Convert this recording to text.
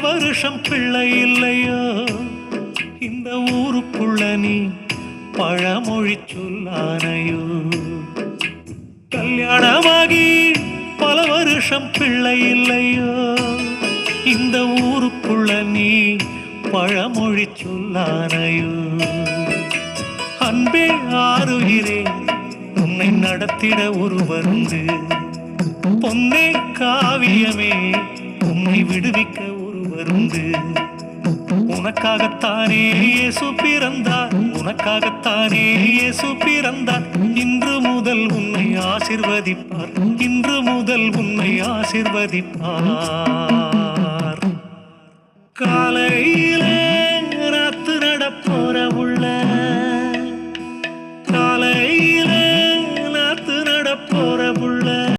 வருஷம் பிள்ளை இல்லையோ இந்த ஊருக்குள்ள நீ பழமொழி சொல்லானையோ கல்யாணமாகி பல வருஷம் பிள்ளை இல்லையோ இந்த ஊருக்குள்ள நீ பழமொழி சொல்லானையோ அன்பே ஆறுகிறே உன்னை நடத்திட ஒருவருந்து பொன்னே காவியமே உன்னை விடுவிக்க ஒருவருந்து உனக்காகத்தானே இயேசு பிறந்தார் உனக்காகத்தானே இயேசு பிறந்தார் இன்று முதல் உன்னை ஆசீர்வதிப்பார் இன்று முதல் உன்னை ஆசீர்வதிப்பார் காலை